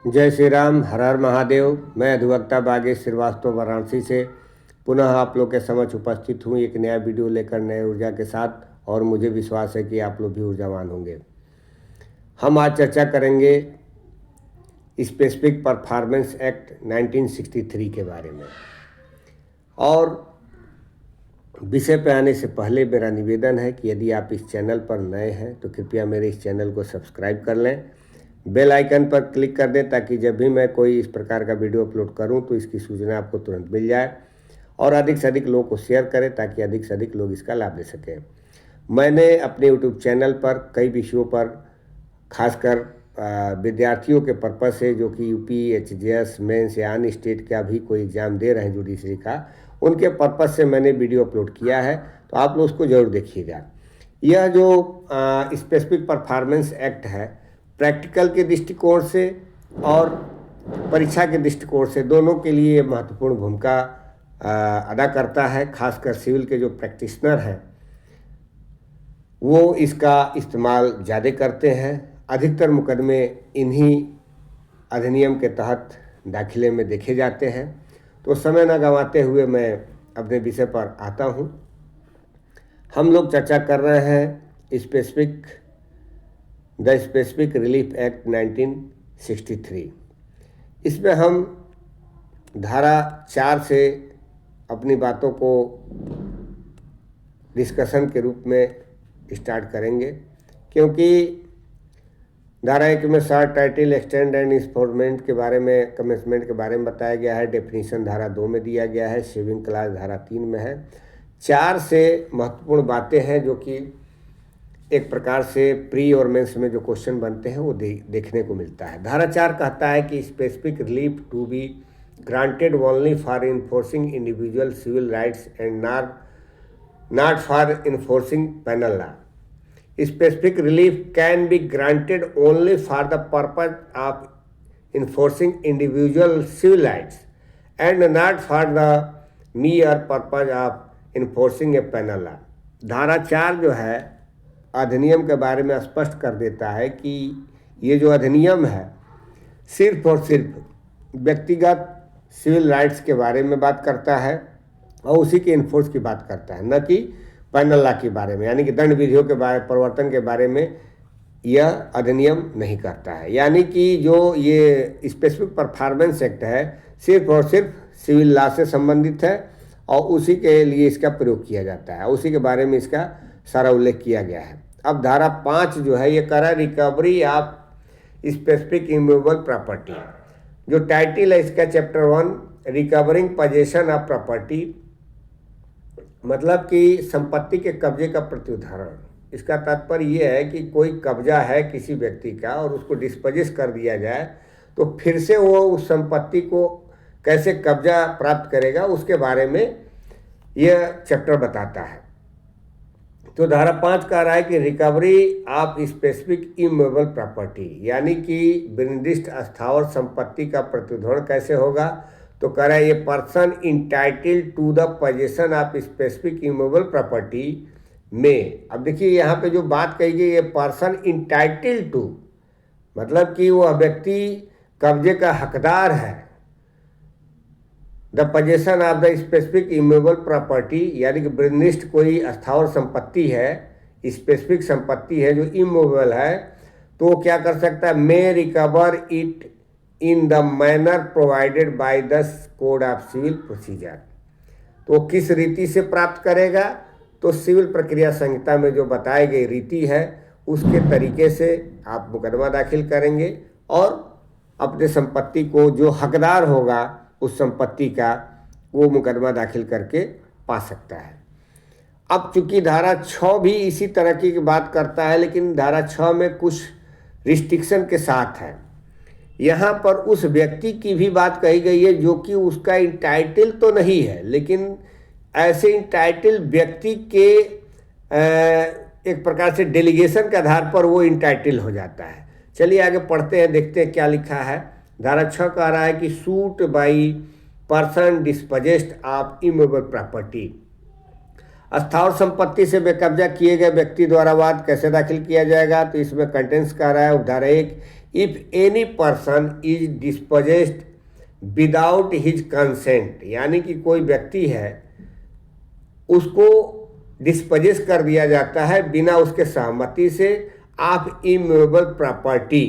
जय श्री राम, हर हर महादेव। मैं अधिवक्ता बागेश श्रीवास्तव वाराणसी से पुनः आप लोग के समक्ष उपस्थित हूँ एक नया वीडियो लेकर नए ऊर्जा के साथ, और मुझे विश्वास है कि आप लोग भी ऊर्जावान होंगे। हम आज चर्चा करेंगे स्पेसिफिक परफॉर्मेंस एक्ट 1963 के बारे में। और विषय पे आने से पहले मेरा निवेदन है कि यदि आप इस चैनल पर नए हैं तो कृपया मेरे इस चैनल को सब्सक्राइब कर लें, बेल आइकन पर क्लिक कर दें ताकि जब भी मैं कोई इस प्रकार का वीडियो अपलोड करूं तो इसकी सूचना आपको तुरंत मिल जाए, और अधिक से अधिक लोगों को शेयर करें ताकि अधिक से अधिक लोग इसका लाभ ले सकें। मैंने अपने यूट्यूब चैनल पर कई विषयों पर, खासकर विद्यार्थियों के पर्पज़ से जो कि यूपी, एचजीएस, मेंस या अन्य स्टेट का भी कोई एग्ज़ाम दे रहे हैं जुडिशरी का, उनके पर्पज़ से मैंने वीडियो अपलोड किया है, तो आप लोग उसको ज़रूर देखिएगा। यह जो स्पेसिफिक परफॉर्मेंस एक्ट है, प्रैक्टिकल के दृष्टिकोण से और परीक्षा के दृष्टिकोण से दोनों के लिए महत्वपूर्ण भूमिका अदा करता है। खासकर सिविल के जो प्रैक्टिशनर हैं वो इसका इस्तेमाल ज़्यादा करते हैं। अधिकतर मुकदमे इन्हीं अधिनियम के तहत दाखिले में देखे जाते हैं। तो समय न गंवाते हुए मैं अपने विषय पर आता हूँ। हम लोग चर्चा कर रहे हैं द स्पेसिफिक रिलीफ एक्ट 1963। इसमें हम धारा 4 से अपनी बातों को डिस्कशन के रूप में स्टार्ट करेंगे, क्योंकि धारा 1 में short title, extend and enforcement के बारे में, कमेंसमेंट के बारे में बताया गया है। डेफिनीशन धारा 2 में दिया गया है। सेविंग क्लास धारा 3 में है। 4 से महत्वपूर्ण बातें हैं जो कि एक प्रकार से प्री और मेंस में जो क्वेश्चन बनते हैं वो देखने को मिलता है। धारा 4 कहता है कि specific relief to be granted only for enforcing individual civil rights and not for enforcing penal law. Specific relief can be granted only for the purpose of enforcing individual civil rights and not for the mere purpose of enforcing a penal law। धारा 4 जो है अधिनियम के बारे में स्पष्ट कर देता है कि ये जो अधिनियम है सिर्फ और सिर्फ व्यक्तिगत सिविल राइट्स के बारे में बात करता है और उसी के इन्फोर्स की बात करता है, न कि पेनल लॉ के बारे में, यानी कि दंड विधियों के बारे परिवर्तन के बारे में यह अधिनियम नहीं करता है। यानी कि जो ये स्पेसिफिक परफॉर्मेंस एक्ट है सिर्फ और सिर्फ सिविल लॉ से संबंधित है और उसी के लिए इसका प्रयोग किया जाता है, उसी के बारे में इसका सारा उल्लेख किया गया है। अब धारा 5 जो है ये करा recovery of specific immovable property. जो टाइटल है इसका chapter 1 recovering possession of property, मतलब कि संपत्ति के कब्जे का प्रत्युदाहरण। इसका तात्पर्य ये है कि कोई कब्जा है किसी व्यक्ति का और उसको डिस्पोजेस कर दिया जाए तो फिर से वो उस संपत्ति को कैसे कब्जा प्राप्त करेगा उसके बारे में यह चैप्टर बताता है। तो धारा 5 कह रहा है कि recovery of specific immovable property, यानी कि विनिर्दिष्ट स्थावर संपत्ति का प्रत्युदाहरण कैसे होगा। तो कह रहा है ये person entitled to the possession of specific immovable property में। अब देखिए यहाँ पे जो बात कही गई, ये पर्सन इंटाइटल्ड टू, मतलब कि वह व्यक्ति कब्जे का हकदार है। The possession of the specific immovable property, यानी कि विनिर्दिष्ट कोई स्थावर संपत्ति है, स्पेसिफिक संपत्ति है जो इमूवेबल है, तो क्या कर सकता है, may recover it in the manner provided by the code of civil procedure. तो किस रीति से प्राप्त करेगा, तो सिविल प्रक्रिया संहिता में जो बताई गई रीति है उसके तरीके से आप मुकदमा दाखिल करेंगे और अपने संपत्ति को, जो हकदार होगा उस संपत्ति का, वो मुकदमा दाखिल करके पा सकता है। अब चूंकि धारा 6 भी इसी तरह की बात करता है, लेकिन धारा 6 में कुछ रिस्ट्रिक्शन के साथ है। यहाँ पर उस व्यक्ति की भी बात कही गई है जो कि उसका इंटाइटल तो नहीं है, लेकिन ऐसे इंटाइटल व्यक्ति के एक प्रकार से डेलीगेशन के आधार पर वो इंटाइटल हो जाता है। चलिए आगे पढ़ते हैं, देखते हैं क्या लिखा है। धारा 6 कह रहा है कि suit by person dispossessed of immovable property, स्थावर संपत्ति से बेकब्जा किए गए व्यक्ति द्वारा वाद कैसे दाखिल किया जाएगा। तो इसमें कंटेंट्स कह रहा है, धारा 1 if any person is dispossessed without his consent, यानी कि कोई व्यक्ति है उसको डिस्पोजेस कर दिया जाता है बिना उसके सहमति से ऑफ इमूवेबल प्रॉपर्टी।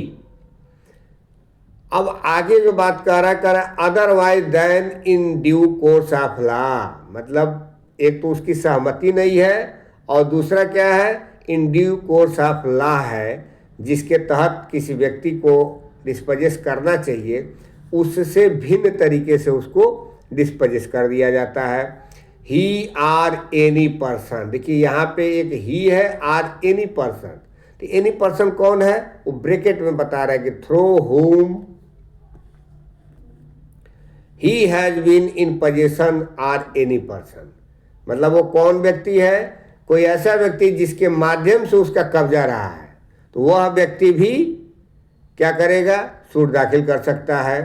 अब आगे जो बात कर रहा otherwise than in due course of law, मतलब एक तो उसकी सहमति नहीं है और दूसरा क्या है, इन ड्यू कोर्स ऑफ लॉ है, जिसके तहत किसी व्यक्ति को डिस्पोजेस करना चाहिए, उससे भिन्न तरीके से उसको डिस्पोजेस कर दिया जाता है। ही आर एनी पर्सन, देखिए यहाँ पे एक ही है, आर एनी पर्सन, तो एनी पर्सन कौन है, वो ब्रैकेट में बता रहा है कि through whom he has been in possession or any person, मतलब वो कौन व्यक्ति है, कोई ऐसा व्यक्ति जिसके माध्यम से उसका कब्जा रहा है, तो वह व्यक्ति भी क्या करेगा, सूट दाखिल कर सकता है।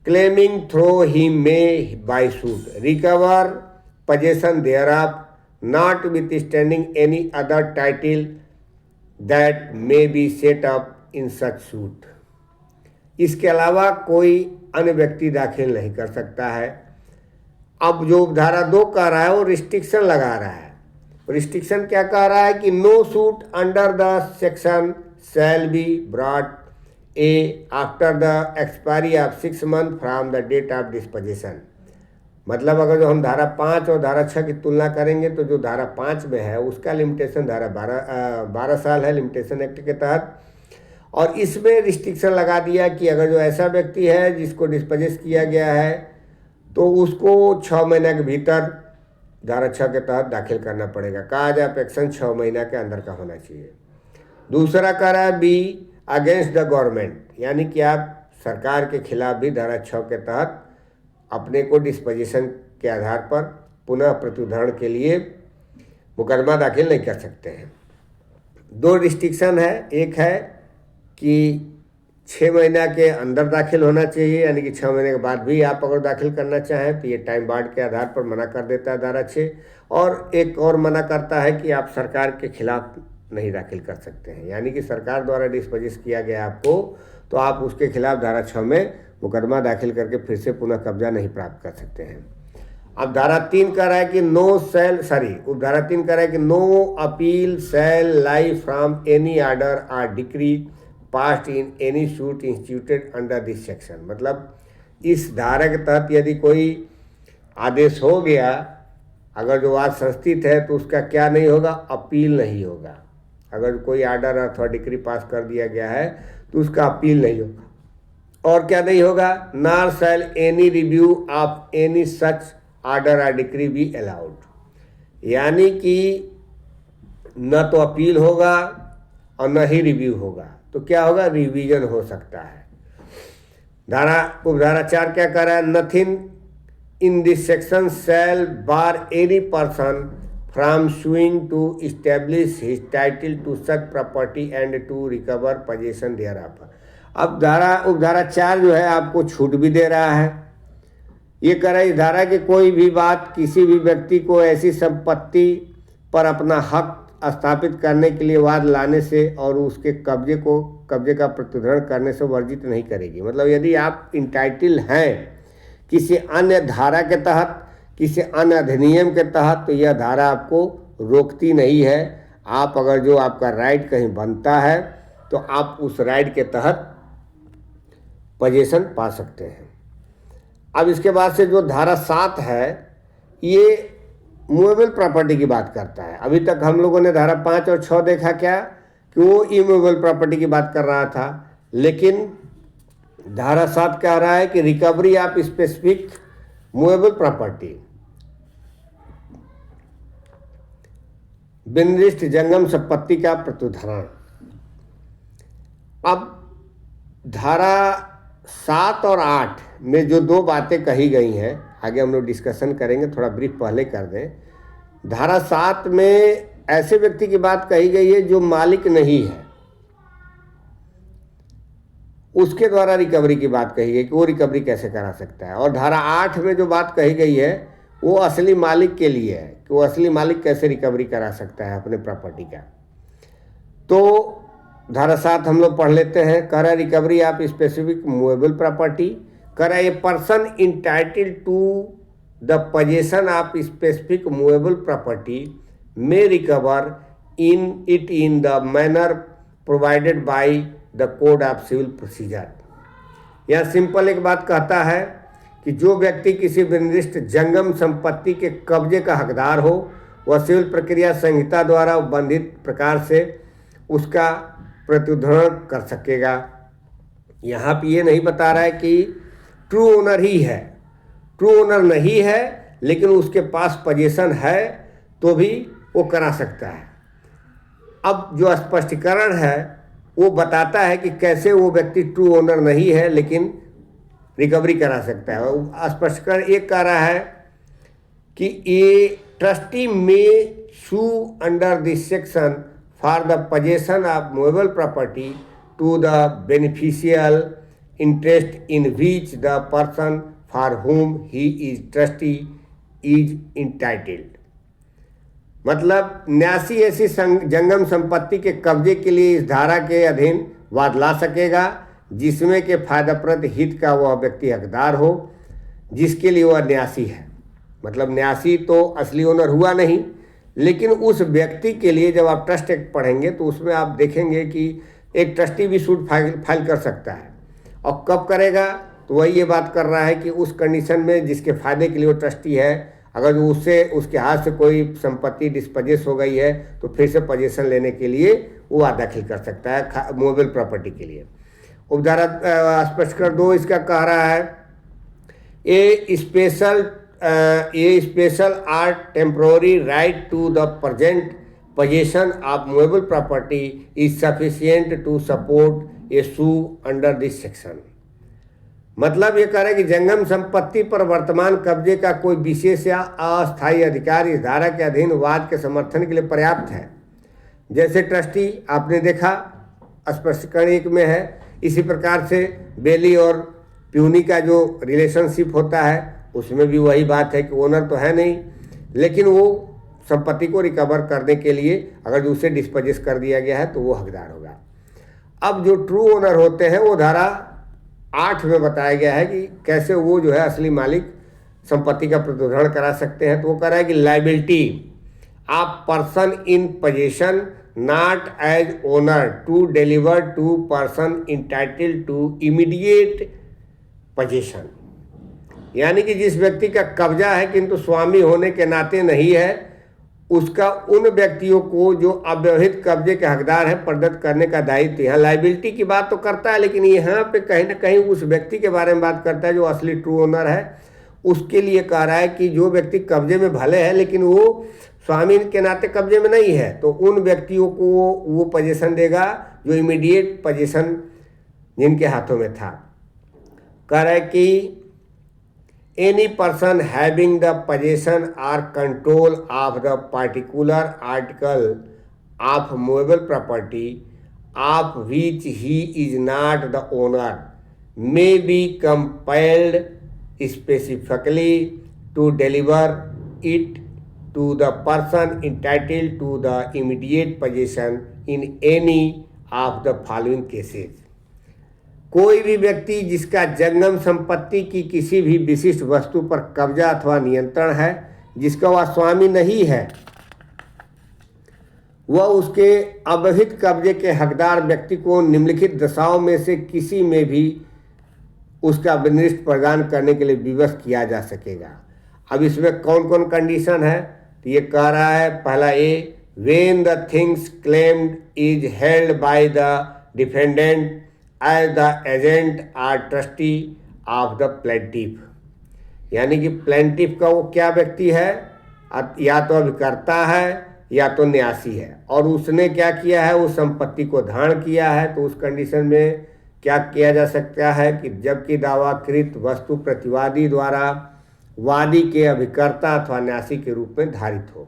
Claiming through him may by suit recover possession thereof notwithstanding any other title that may be set up in such suit। इसके अलावा कोई अन्य व्यक्ति दाखिल नहीं कर सकता है। अब जो धारा 2 कह रहा है वो रिस्ट्रिक्शन लगा रहा है। रिस्ट्रिक्शन क्या कह रहा है कि no suit under the section shall be brought after the expiry of 6 months from the date of disposition. मतलब अगर जो हम धारा 5 और धारा 6 की तुलना करेंगे तो जो धारा 5 में है उसका लिमिटेशन धारा 12 साल है लिमिटेशन एक्ट के तहत, और इसमें रिस्ट्रिक्शन लगा दिया कि अगर जो ऐसा व्यक्ति है जिसको डिस्पोजेस किया गया है तो उसको 6 महीने के भीतर धारा 6 के तहत दाखिल करना पड़ेगा। काज ऑफ एक्शन 6 महीना के अंदर का होना चाहिए। दूसरा कह रहा है बी अगेंस्ट द गवर्नमेंट, यानी कि आप सरकार के खिलाफ भी धारा 6 के तहत अपने को डिस्पोजिशन के आधार पर पुनः प्रत्युद्धारण के लिए मुकदमा दाखिल नहीं कर सकते हैं। 2 रिस्ट्रिक्शन है, एक है कि 6 महीना के अंदर दाखिल होना चाहिए, यानी कि 6 महीने के बाद भी आप अगर दाखिल करना चाहें तो ये टाइम बार्ड के आधार पर मना कर देता है धारा 6, और एक और मना करता है कि आप सरकार के खिलाफ नहीं दाखिल कर सकते हैं, यानी कि सरकार द्वारा डिस्पोजेस किया गया आपको तो आप उसके खिलाफ धारा 6 में मुकदमा दाखिल करके फिर से पुनः कब्जा नहीं प्राप्त कर सकते हैं। अब धारा 3 कह रहा है कि धारा 3 कह रहा है कि no appeal shall lie from any order और decree passed in any suit instituted under this section. मतलब इस धारा के तहत यदि कोई आदेश हो गया, अगर जो आज संस्थित है तो उसका क्या नहीं होगा, अपील नहीं होगा। अगर कोई आर्डर अथवा डिक्री पास कर दिया गया है तो उसका अपील नहीं होगा। और क्या नहीं होगा, nor shall any review of any such order और डिक्री बी अलाउड, यानी कि न तो अपील होगा और न ही रिव्यू होगा, तो क्या होगा, रिवीजन हो सकता है। उपधारा 4 क्या कर रहा है, nothing in this section shall bar any person from suing to establish his title to such property and to recover possession thereof. अब उपधारा 4 जो है आपको छूट भी दे रहा है। ये कह रहा है इस धारा की कोई भी बात किसी भी व्यक्ति को ऐसी संपत्ति पर अपना हक स्थापित करने के लिए वाद लाने से और उसके कब्जे का प्रत्युद्धारण करने से वर्जित नहीं करेगी। मतलब यदि आप इंटाइटल हैं किसी अन्य धारा के तहत, किसी अन्य अधिनियम के तहत, तो यह धारा आपको रोकती नहीं है। आप अगर जो आपका राइट कहीं बनता है तो आप उस राइट के तहत पोजीशन पा सकते हैं। अब इसके बाद से जो धारा 7 है ये मूवेबल प्रॉपर्टी की बात करता है। अभी तक हम लोगों ने धारा 5 और 6 देखा क्या कि वो इमूवेबल प्रॉपर्टी की बात कर रहा था, लेकिन धारा 7 कह रहा है कि recovery of specific movable property, बिनरिस्ट जंगम संपत्ति का प्रत्युद्धारण। अब धारा 7 और 8 में जो 2 बातें कही गई हैं, आगे हम लोग डिस्कशन करेंगे, थोड़ा ब्रीफ पहले कर दें। धारा 7 में ऐसे व्यक्ति की बात कही गई है जो मालिक नहीं है, उसके द्वारा रिकवरी की बात कही गई कि वो रिकवरी कैसे करा सकता है। और धारा 8 में जो बात कही गई है वो असली मालिक के लिए है कि वो असली मालिक कैसे रिकवरी करा सकता है अपने प्रॉपर्टी का। तो धारा 7 हम लोग पढ़ लेते हैं। कह रहा है recovery of specific movable property. कह रहा है a person entitled to the possession of specific movable property may recover in the manner provided by the code of civil procedure. यह सिंपल एक बात कहता है कि जो व्यक्ति किसी विनिर्दिष्ट जंगम संपत्ति के कब्जे का हकदार हो वह सिविल प्रक्रिया संहिता द्वारा उल्लिखित प्रकार से उसका प्रतिउद्धरण कर सकेगा। यहाँ पे ये नहीं बता रहा है कि ट्रू ओनर ही है, ट्रू ओनर नहीं है लेकिन उसके पास पोजीशन है तो भी वो करा सकता है। अब जो स्पष्टीकरण है वो बताता है कि कैसे वो व्यक्ति ट्रू ओनर नहीं है लेकिन रिकवरी करा सकता है। स्पष्टीकरण एक कह रहा है कि ये trustee may sue under this section for the possession of movable property to the beneficial interest in which the person for whom he is trustee is entitled. मतलब न्यासी ऐसी जंगम संपत्ति के कब्जे के लिए इस धारा के अधीन वाद ला सकेगा जिसमें के फायदाप्रद हित का वह व्यक्ति हकदार हो जिसके लिए वह न्यासी है। मतलब न्यासी तो असली ओनर हुआ नहीं लेकिन उस व्यक्ति के लिए जब आप ट्रस्ट एक्ट पढ़ेंगे तो उसमें आप देखेंगे कि एक ट्रस्टी भी सूट फाइल कर सकता है। और कब करेगा तो वही ये बात कर रहा है कि उस कंडीशन में जिसके फायदे के लिए वो ट्रस्टी है, अगर उससे उसके हाथ से कोई संपत्ति डिस्पोजेस हो गई है तो फिर से पोजीशन लेने के लिए वो वाद दाखिल कर सकता है मूवेबल प्रॉपर्टी के लिए। उपधारा स्पष्टीकरण 2 इसका कह रहा है a special or temporary right to the present possession of movable property is sufficient to support a suit under this section. मतलब ये कह रहा है कि जंगम संपत्ति पर वर्तमान कब्जे का कोई विशेष या अस्थायी अधिकार इस धारा के अधीन वाद के समर्थन के लिए पर्याप्त है। जैसे ट्रस्टी आपने देखा स्पष्टीकरण 1 में है, इसी प्रकार से बेली और प्यूनी का जो रिलेशनशिप होता है उसमें भी वही बात है कि ओनर तो है नहीं लेकिन वो संपत्ति को रिकवर करने के लिए अगर उसे डिस्पोजेस कर दिया गया है तो वो हकदार होगा। अब जो ट्रू ओनर होते हैं वो धारा 8 में बताया गया है कि कैसे वो जो है असली मालिक संपत्ति का प्रतिउद्धरण करा सकते हैं। तो वो कह रहा है कि liability of person in possession not as owner to deliver to person entitled to immediate possession. यानी कि जिस व्यक्ति का कब्जा है किंतु स्वामी होने के नाते नहीं है उसका उन व्यक्तियों को जो अव्यवहित कब्जे के हकदार है प्रदत्त करने का दायित्व। यहाँ लाइबिलिटी की बात तो करता है लेकिन यहाँ पे कहीं ना कहीं उस व्यक्ति के बारे में बात करता है जो असली ट्रू ओनर है। उसके लिए कह रहा है कि जो व्यक्ति कब्जे में भले है लेकिन वो स्वामी के नाते कब्जे में नहीं है तो उन व्यक्तियों को वो पोजीशन देगा जो इमीडिएट पोजीशन जिनके हाथों में था। कह रहा है कि any person having the possession or control of the particular article of movable property of which he is not the owner may be compelled specifically to deliver it to the person entitled to the immediate possession in any of the following cases। कोई भी व्यक्ति जिसका जंगम संपत्ति की किसी भी विशिष्ट वस्तु पर कब्जा अथवा नियंत्रण है जिसका वह स्वामी नहीं है वह उसके अवहित कब्जे के हकदार व्यक्ति को निम्नलिखित दशाओं में से किसी में भी उसका विनिर्दिष्ट प्रदान करने के लिए विवश किया जा सकेगा। अब इसमें कौन कौन कंडीशन है तो ये कह रहा है पहला a when the thing claimed is held by the defendant as the agent or trustee of the plaintiff. यानी कि प्लेंटिफ का वो क्या व्यक्ति है, या तो अभिकर्ता है या तो न्यासी है और उसने क्या किया है उस संपत्ति को धारण किया है। तो उस कंडीशन में क्या किया जा सकता है कि जबकि दावाकृत वस्तु प्रतिवादी द्वारा वादी के अभिकर्ता अथवा न्यासी के रूप में धारित हो।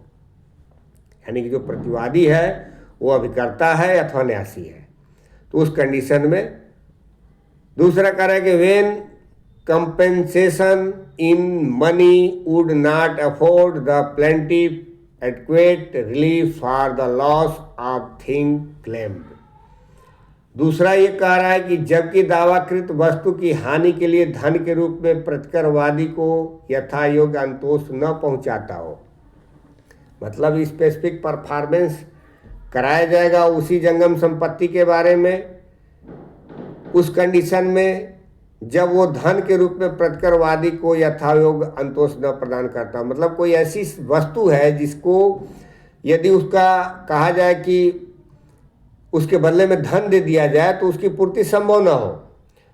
यानी कि जो प्रतिवादी है वो अभिकर्ता है अथवा न्यासी है। तो उस कंडीशन में दूसरा कह रहा है कि when compensation in money would not afford the plaintiff adequate relief for the loss of thing claimed. दूसरा ये कह रहा है कि जबकि दावाकृत वस्तु की हानि के लिए धन के रूप में प्रतिकरवादी को यथायोग्य अंतोष न पहुंचाता हो, मतलब स्पेसिफिक परफॉर्मेंस कराया जाएगा उसी जंगम संपत्ति के बारे में उस कंडीशन में जब वो धन के रूप में प्रतिकरवादी को यथायोग्य अंतोष न प्रदान करता। मतलब कोई ऐसी वस्तु है जिसको यदि उसका कहा जाए कि उसके बदले में धन दे दिया जाए तो उसकी पूर्ति संभव न हो,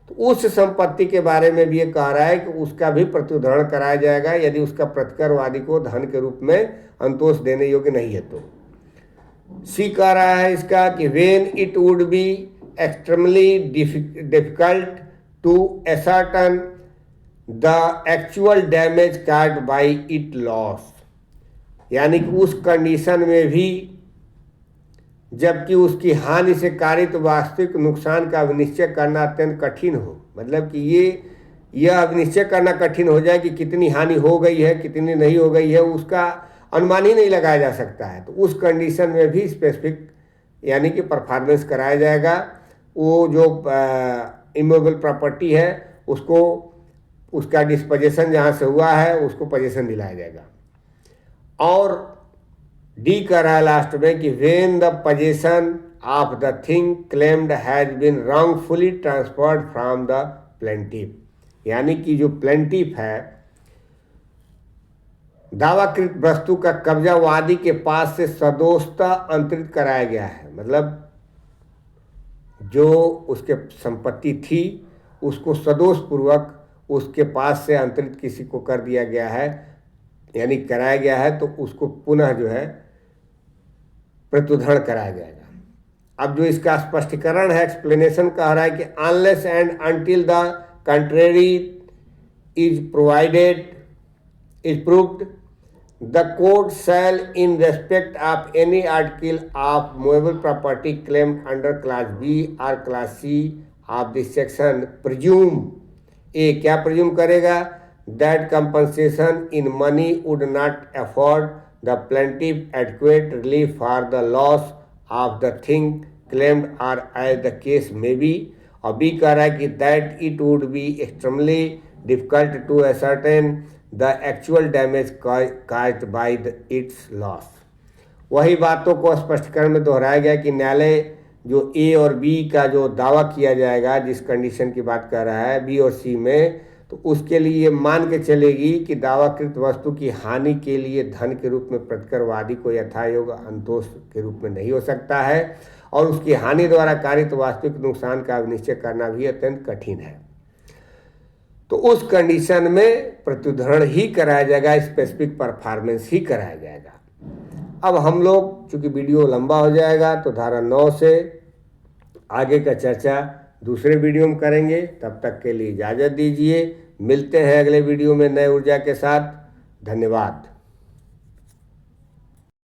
तो उस संपत्ति के बारे में भी ये कह रहा है कि उसका भी प्रत्युदाहरण कराया जाएगा यदि उसका प्रतिकरवादी को धन के रूप में अंतोष देने योग्य नहीं है। तो सी कह रहा है इसका कि when it would be extremely difficult to ascertain the actual damage caused by it loss, यानी कि उस कंडीशन में भी जबकि उसकी हानि से कारित वास्तविक नुकसान का अविनिश्चय करना अत्यंत कठिन हो। मतलब कि यह अविनिश्चय करना कठिन हो जाए कि कितनी हानि हो गई है कितनी नहीं हो गई है, उसका अनुमान ही नहीं लगाया जा सकता है। तो उस कंडीशन में भी स्पेसिफिक यानी कि परफॉर्मेंस कराया जाएगा। वो जो इमूवेबल प्रॉपर्टी है उसको उसका डिस्पोजेशन जहाँ से हुआ है उसको पोजेशन दिलाया जाएगा। और डी कर रहा है लास्ट में कि when the possession of the thing claimed has been wrongfully transferred from the plaintiff, यानी कि जो प्लेंटिफ है दावाकृत वस्तु का कब्जा वादी के पास से सदोषता अंतरित कराया गया है। मतलब जो उसके संपत्ति थी उसको सदोष पूर्वक उसके पास से अंतरित किसी को कर दिया गया है यानी कराया गया है, तो उसको पुनः जो है प्रत्युदाहरण कराया जाएगा। अब जो इसका स्पष्टीकरण है एक्सप्लेनेशन कह रहा है कि unless and until the contrary is proved the court shall in respect of any article of movable property claimed under class B or class C of this section presume क्या presume करेगा that compensation in money would not afford the plaintiff adequate relief for the loss of the thing claimed or as the case may be। और B कह रहा है कि that it would be extremely difficult to ascertain the actual damage caused by its loss। वही बातों को स्पष्टीकरण में दोहराया गया कि न्यायालय जो ए और बी का जो दावा किया जाएगा जिस कंडीशन की बात कर रहा है बी और सी में, तो उसके लिए मान के चलेगी कि दावाकृत वस्तु की हानि के लिए धन के रूप में प्रतिकरवादी को यथायोग्य अंतोष के रूप में नहीं हो सकता है और उसकी हानि द्वारा कारित वास्तविक नुकसान का निश्चय करना भी अत्यंत कठिन है। तो उस कंडीशन में प्रत्युदाहरण ही कराया जाएगा, स्पेसिफिक परफॉर्मेंस ही कराया जाएगा। अब हम लोग चूंकि वीडियो लंबा हो जाएगा तो धारा 9 से आगे का चर्चा दूसरे वीडियो में करेंगे। तब तक के लिए इजाज़त दीजिए, मिलते हैं अगले वीडियो में नए ऊर्जा के साथ। धन्यवाद।